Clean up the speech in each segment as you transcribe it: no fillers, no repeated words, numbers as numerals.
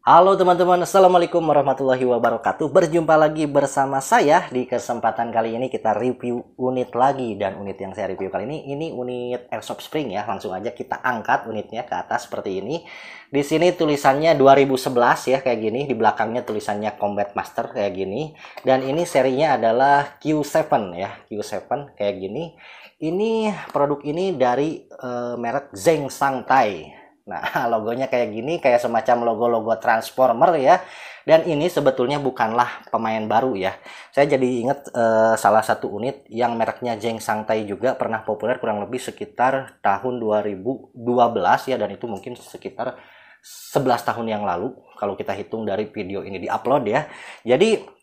Halo teman-teman, Assalamualaikum warahmatullahi wabarakatuh. Berjumpa lagi bersama saya. Di kesempatan kali ini kita review unit lagi. Dan unit yang saya review kali ini unit Airsoft Spring ya. Langsung aja kita angkat unitnya ke atas seperti ini. Di sini tulisannya 2011 ya, kayak gini. Di belakangnya tulisannya Combat Master kayak gini. Dan ini serinya adalah Q7 ya, Q7 kayak gini. Ini produk ini dari merek Zheng Sangtai. Nah, logonya kayak gini, kayak semacam logo-logo Transformer ya. Dan ini sebetulnya bukanlah pemain baru ya. Saya jadi ingat salah satu unit yang mereknya Zheng Sangtai juga pernah populer kurang lebih sekitar tahun 2012 ya. Dan itu mungkin sekitar 11 tahun yang lalu kalau kita hitung dari video ini diupload ya. Jadi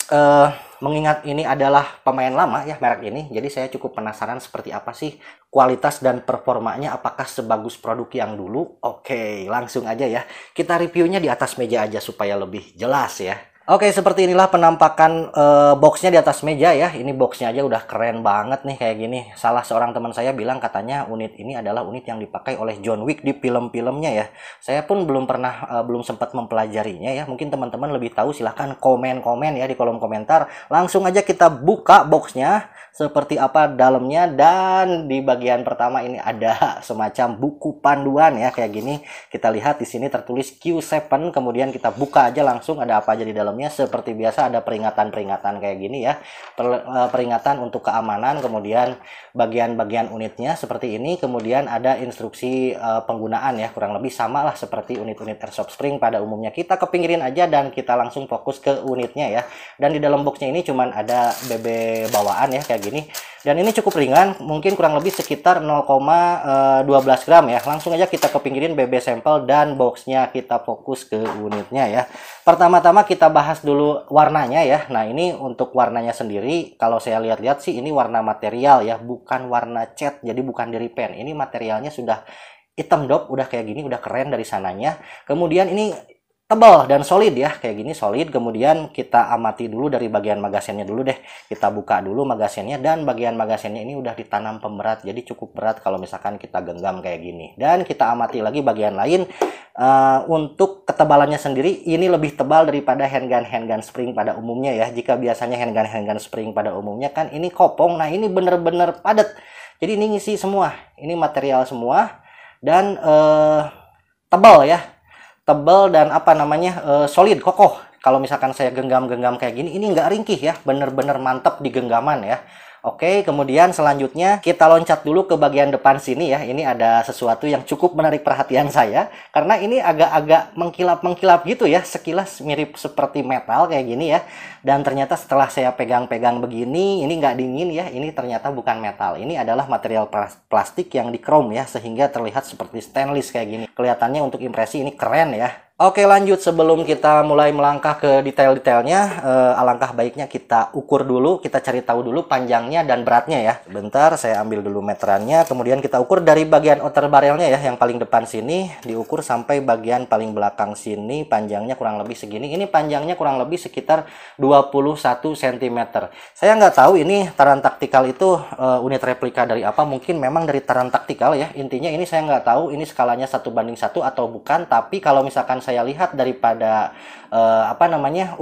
mengingat ini adalah pemain lama ya merek ini, jadi saya cukup penasaran seperti apa sih kualitas dan performanya, apakah sebagus produk yang dulu. Oke, langsung aja ya, kita reviewnya di atas meja aja supaya lebih jelas ya. Oke, seperti inilah penampakan boxnya di atas meja ya. Ini boxnya aja udah keren banget nih kayak gini. Salah seorang teman saya bilang katanya unit ini adalah unit yang dipakai oleh John Wick di film-filmnya ya. Saya pun belum sempat mempelajarinya ya. Mungkin teman-teman lebih tahu, silahkan komen-komen ya di kolom komentar. Langsung aja kita buka boxnya seperti apa dalamnya. Dan di bagian pertama ini ada semacam buku panduan ya kayak gini. Kita lihat di sini tertulis Q7, kemudian kita buka aja langsung ada apa aja di dalamnya. Seperti biasa ada peringatan-peringatan kayak gini ya, peringatan untuk keamanan, kemudian bagian-bagian unitnya seperti ini, kemudian ada instruksi penggunaan ya, kurang lebih sama lah seperti unit-unit Airsoft Spring pada umumnya. Kita kepinggirin aja dan kita langsung fokus ke unitnya ya. Dan di dalam boxnya ini cuman ada BB bawaan ya kayak gini, dan ini cukup ringan, mungkin kurang lebih sekitar 0,12 gram ya. Langsung aja kita kepinggirin BB sampel dan boxnya, kita fokus ke unitnya ya. Pertama-tama kita bahas dulu warnanya ya. Nah, ini untuk warnanya sendiri kalau saya lihat-lihat sih ini warna material ya, bukan warna cat, jadi bukan dari pen. Ini materialnya sudah hitam dop, udah kayak gini, udah keren dari sananya. Kemudian ini tebal dan solid ya, kayak gini solid. Kemudian kita amati dulu dari bagian magasennya dulu deh. Kita buka dulu magasennya, dan bagian magasennya ini udah ditanam pemberat, jadi cukup berat kalau misalkan kita genggam kayak gini. Dan kita amati lagi bagian lain. Untuk ketebalannya sendiri ini lebih tebal daripada handgun spring pada umumnya ya. Jika biasanya handgun spring pada umumnya kan ini kopong, nah ini bener-bener padat. Jadi ini ngisi semua, ini material semua, dan tebal ya, tebal dan apa namanya solid, kokoh. Kalau misalkan saya genggam-genggam kayak gini, ini nggak ringkih ya, bener-bener mantap di genggaman ya. Oke, kemudian selanjutnya kita loncat dulu ke bagian depan sini ya. Ini ada sesuatu yang cukup menarik perhatian saya, karena ini agak-agak mengkilap-mengkilap gitu ya, sekilas mirip seperti metal kayak gini ya. Dan ternyata setelah saya pegang-pegang begini, ini nggak dingin ya, ini ternyata bukan metal. Ini adalah material plastik yang di chrome ya, sehingga terlihat seperti stainless kayak gini. Kelihatannya untuk impresi ini keren ya. Oke, lanjut. Sebelum kita mulai melangkah ke detail-detailnya, alangkah baiknya kita ukur dulu, kita cari tahu dulu panjangnya dan beratnya ya. Bentar, saya ambil dulu meterannya, kemudian kita ukur dari bagian outer barrelnya ya, yang paling depan sini, diukur sampai bagian paling belakang sini, panjangnya kurang lebih segini. Ini panjangnya kurang lebih sekitar 21 cm. Saya nggak tahu ini Taran Tactical itu unit replika dari apa, mungkin memang dari Taran Tactical ya. Intinya ini saya nggak tahu ini skalanya 1:1 atau bukan, tapi kalau misalkan saya lihat daripada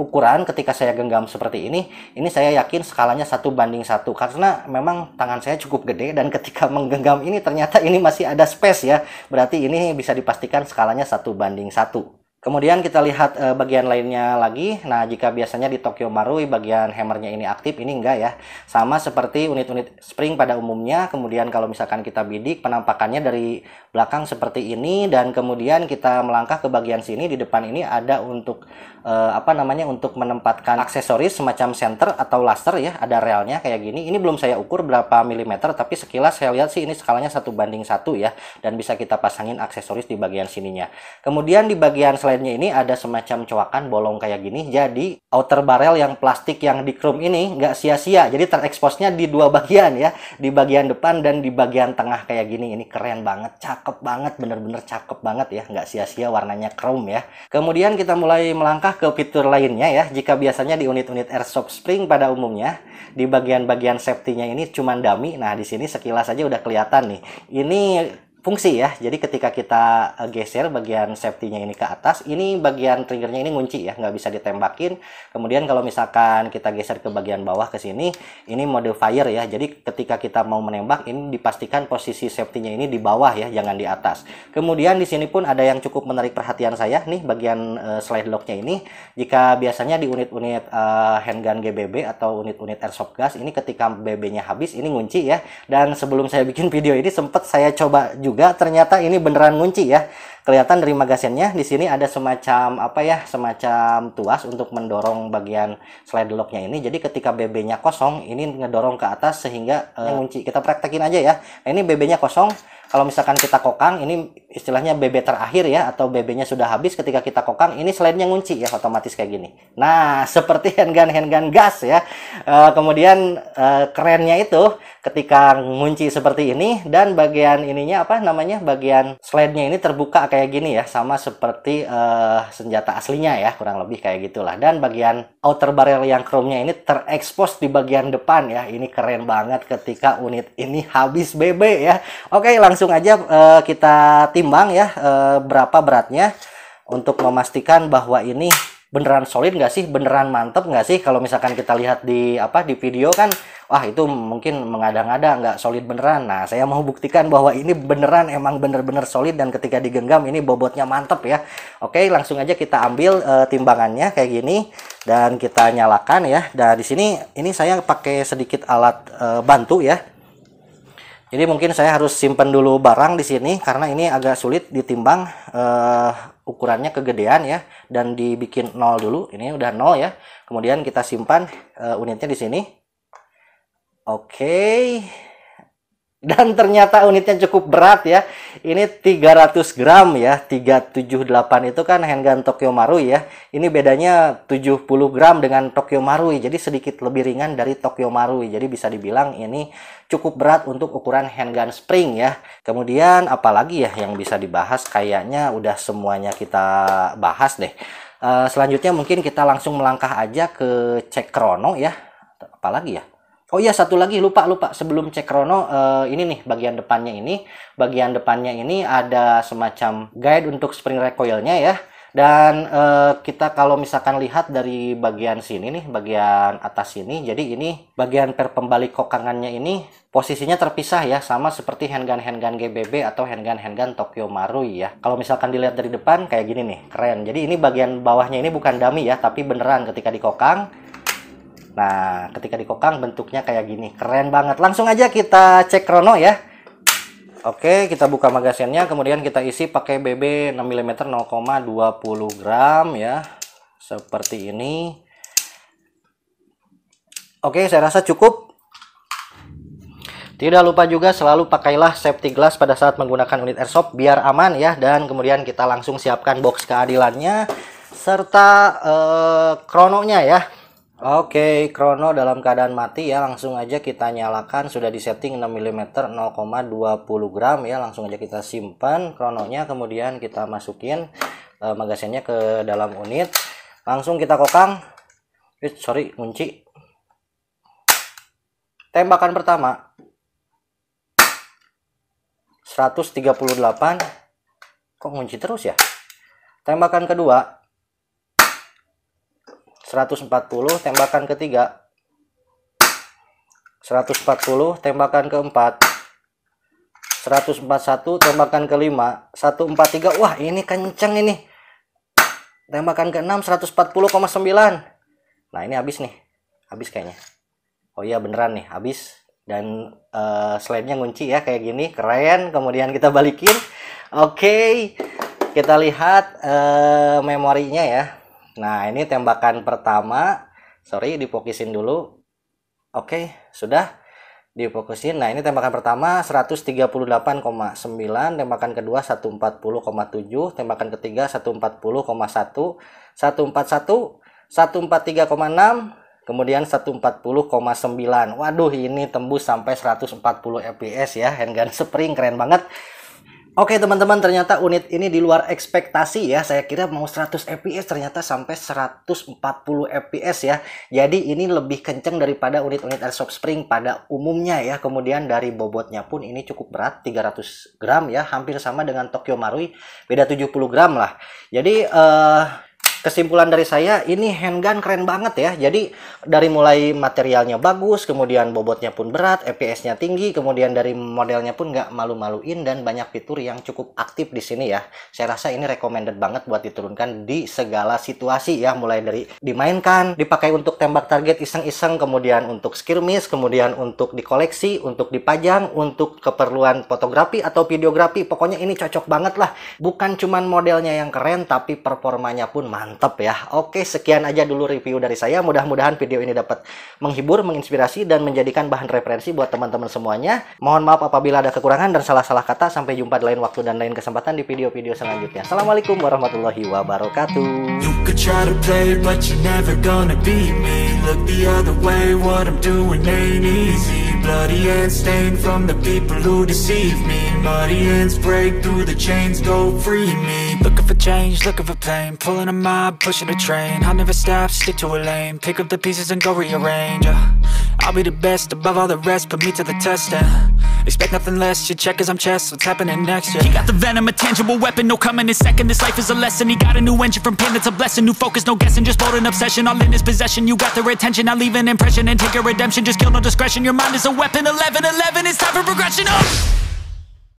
ukuran ketika saya genggam seperti ini saya yakin skalanya 1:1, karena memang tangan saya cukup gede dan ketika menggenggam ini ternyata ini masih ada space ya, berarti ini bisa dipastikan skalanya 1:1. Kemudian kita lihat bagian lainnya lagi. Nah, jika biasanya di Tokyo Marui bagian hammernya ini aktif, ini enggak ya. Sama seperti unit-unit spring pada umumnya. Kemudian kalau misalkan kita bidik, penampakannya dari belakang seperti ini. Dan kemudian kita melangkah ke bagian sini, di depan ini ada untuk untuk menempatkan aksesoris semacam center atau laser ya. Ada relnya kayak gini. Ini belum saya ukur berapa milimeter, tapi sekilas saya lihat sih ini skalanya 1:1 ya. Dan bisa kita pasangin aksesoris di bagian sininya. Kemudian di bagian selainnya ini ada semacam coakan bolong kayak gini. Jadi outer barrel yang plastik yang di chrome ini nggak sia-sia, jadi tereksposnya di dua bagian ya, di bagian depan dan di bagian tengah kayak gini. Ini keren banget, cakep banget, bener-bener cakep banget ya, nggak sia-sia warnanya chrome ya. Kemudian kita mulai melangkah ke fitur lainnya ya. Jika biasanya di unit-unit Airsoft Spring pada umumnya di bagian-bagian safety-nya ini cuman dummy. Nah, di sini sekilas aja udah kelihatan nih. Ini fungsi ya. Jadi ketika kita geser bagian safety-nya ini ke atas, ini bagian triggernya ini ngunci ya, nggak bisa ditembakin. Kemudian kalau misalkan kita geser ke bagian bawah ke sini, ini mode fire ya. Jadi ketika kita mau menembak, ini dipastikan posisi safety-nya ini di bawah ya, jangan di atas. Kemudian di sini pun ada yang cukup menarik perhatian saya nih, bagian slide lock-nya ini. Jika biasanya di unit-unit handgun GBB atau unit-unit airsoft gas, ini ketika BB-nya habis, ini ngunci ya. Dan sebelum saya bikin video ini, sempat saya coba juga, ternyata ini beneran ngunci ya. Kelihatan dari magazinnya di sini ada semacam apa ya, semacam tuas untuk mendorong bagian slide lock-nya ini. Jadi ketika BB-nya kosong, ini ngedorong ke atas sehingga ngunci. Kita praktekin aja ya. Nah, ini BB-nya kosong. Kalau misalkan kita kokang, ini istilahnya BB terakhir ya, atau BB-nya sudah habis. Ketika kita kokang, ini slide-nya ngunci ya, otomatis kayak gini. Nah, seperti handgun gas ya. Kemudian kerennya itu ketika ngunci seperti ini, dan bagian ininya apa namanya, bagian slide-nya ini terbuka kayak gini ya, sama seperti senjata aslinya ya, kurang lebih kayak gitulah. Dan bagian outer barrel yang chrome-nya ini terekspos di bagian depan ya. Ini keren banget ketika unit ini habis BB ya. Oke, langsung aja kita timbang ya, berapa beratnya untuk memastikan bahwa ini beneran solid nggak sih, beneran mantep nggak sih. Kalau misalkan kita lihat di di video kan, wah itu mungkin mengada-ngada, nggak solid beneran. Nah, saya mau buktikan bahwa ini beneran, emang bener-bener solid, dan ketika digenggam ini bobotnya mantep ya. Oke, langsung aja kita ambil timbangannya kayak gini dan kita nyalakan ya. Dan di sini ini saya pakai sedikit alat bantu ya. Jadi mungkin saya harus simpan dulu barang di sini karena ini agak sulit ditimbang, ukurannya kegedean ya, dan dibikin 0 dulu. Ini udah 0 ya. Kemudian kita simpan unitnya di sini. Oke. Dan ternyata unitnya cukup berat ya. Ini 300 gram ya. 378 itu kan handgun Tokyo Marui ya. Ini bedanya 70 gram dengan Tokyo Marui. Jadi sedikit lebih ringan dari Tokyo Marui. Jadi bisa dibilang ini cukup berat untuk ukuran handgun spring ya. Kemudian apalagi ya yang bisa dibahas, kayaknya udah semuanya kita bahas deh. Selanjutnya mungkin kita langsung melangkah aja ke cek krono ya. Apalagi ya? Oh iya, satu lagi lupa sebelum cek krono, ini nih bagian depannya ini. Bagian depannya ini ada semacam guide untuk spring recoilnya ya. Dan kita kalau misalkan lihat dari bagian sini nih, bagian atas sini, jadi ini bagian per pembalik kokangannya ini posisinya terpisah ya, sama seperti handgun GBB atau handgun Tokyo Marui ya. Kalau misalkan dilihat dari depan kayak gini nih, keren. Jadi ini bagian bawahnya ini bukan dummy ya, tapi beneran ketika dikokang. Nah, ketika dikokang bentuknya kayak gini, keren banget. Langsung aja kita cek krono ya. Oke, kita buka magazinnya, kemudian kita isi pakai BB 6 mm 0,20 gram ya. Seperti ini. Oke, saya rasa cukup. Tidak lupa juga selalu pakailah safety glass pada saat menggunakan unit airsoft biar aman ya. Dan kemudian kita langsung siapkan box keadilannya serta krononya ya. Oke, krono dalam keadaan mati ya. Langsung aja kita nyalakan, sudah disetting 6 mm 0,20 gram ya. Langsung aja kita simpan krononya, kemudian kita masukin magazinnya ke dalam unit. Langsung kita kokang. Sorry, kunci. Tembakan pertama 138. Kok kunci terus ya? Tembakan kedua 140, tembakan ketiga 140, tembakan keempat 141, tembakan kelima 143. Wah, ini kenceng ini. Tembakan keenam 140,9. Nah, ini habis nih. Habis kayaknya. Oh iya, beneran nih, habis. Dan slide-nya ngunci ya kayak gini, keren. Kemudian kita balikin. Oke. Kita lihat memorinya ya. Nah, ini tembakan pertama. Sorry, difokusin dulu. Oke, sudah difokusin. Nah, ini tembakan pertama 138,9, tembakan kedua 140,7, tembakan ketiga 140,1, 141, 143,6, kemudian 140,9. Waduh, ini tembus sampai 140 fps ya, handgun spring, keren banget. Oke teman-teman, ternyata unit ini di luar ekspektasi ya. Saya kira mau 100 fps, ternyata sampai 140 fps ya. Jadi ini lebih kenceng daripada unit-unit Airsoft Spring pada umumnya ya. Kemudian dari bobotnya pun ini cukup berat, 300 gram ya. Hampir sama dengan Tokyo Marui, beda 70 gram lah. Jadi kesimpulan dari saya, ini handgun keren banget ya. Jadi dari mulai materialnya bagus, kemudian bobotnya pun berat, FPS-nya tinggi, kemudian dari modelnya pun nggak malu-maluin dan banyak fitur yang cukup aktif di sini ya. Saya rasa ini recommended banget buat diturunkan di segala situasi ya, mulai dari dimainkan, dipakai untuk tembak target iseng-iseng, kemudian untuk skirmish, kemudian untuk dikoleksi, untuk dipajang, untuk keperluan fotografi atau videografi. Pokoknya ini cocok banget lah. Bukan cuman modelnya yang keren, tapi performanya pun mantap ya. Oke, sekian aja dulu review dari saya. Mudah-mudahan video ini dapat menghibur, menginspirasi, dan menjadikan bahan referensi buat teman-teman semuanya. Mohon maaf apabila ada kekurangan dan salah-salah kata. Sampai jumpa di lain waktu dan lain kesempatan di video-video selanjutnya. Assalamualaikum warahmatullahi wabarakatuh. You could try to play, but you're never gonna beat me. Look the other way, what I'm doing ain't easy. Bloody hands stained from the people who deceive me. Muddy hands break through the chains, go free me. Looking for change, looking for pain, pulling a mob, pushing a train. I'll never stop, stick to a lane, pick up the pieces and go rearrange. I'll be the best above all the rest, put me to the test and expect nothing less. You check as I'm chess, what's happening next? Yeah. He got the venom, a tangible weapon, no coming in second. This life is a lesson. He got a new engine from pain, that's a blessing. New focus, no guessing, just bold and obsession. All in his possession, you got their attention. I'll leave an impression and take your redemption. Just kill, no discretion. Your mind is a weapon. 11-11, it's time for progression. Oh!